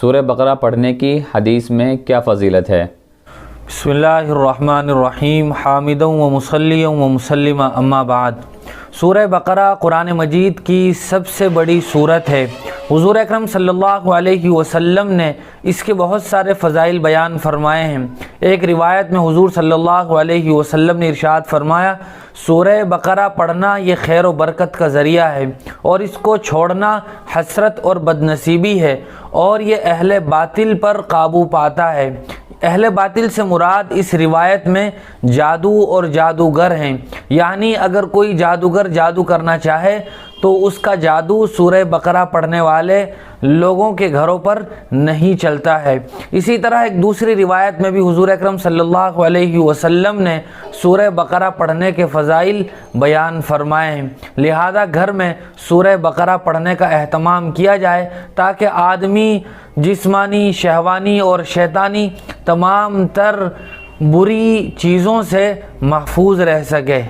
سورہ بقرہ پڑھنے کی حدیث میں کیا فضیلت ہے؟ بسم اللہ الرحمن الرحیم، حامدا و مصلیا و مسلما، اما بعد۔ سورہ بقرہ قرآن مجید کی سب سے بڑی سورت ہے۔ حضور اکرم صلی اللہ علیہ وسلم نے اس کے بہت سارے فضائل بیان فرمائے ہیں۔ ایک روایت میں حضور صلی اللہ علیہ وسلم نے ارشاد فرمایا، سورہ بقرہ پڑھنا یہ خیر و برکت کا ذریعہ ہے، اور اس کو چھوڑنا حسرت اور بدنصیبی ہے، اور یہ اہل باطل پر قابو پاتا ہے۔ اہل باطل سے مراد اس روایت میں جادو اور جادوگر ہیں، یعنی اگر کوئی جادوگر جادو کرنا چاہے تو اس کا جادو سورہ بقرہ پڑھنے والے لوگوں کے گھروں پر نہیں چلتا ہے۔ اسی طرح ایک دوسری روایت میں بھی حضور اکرم صلی اللہ علیہ وسلم نے سورہ بقرہ پڑھنے کے فضائل بیان فرمائے ہیں، لہذا گھر میں سورہ بقرہ پڑھنے کا اہتمام کیا جائے تاکہ آدمی جسمانی، شہوانی اور شیطانی تمام تر بری چیزوں سے محفوظ رہ سکے۔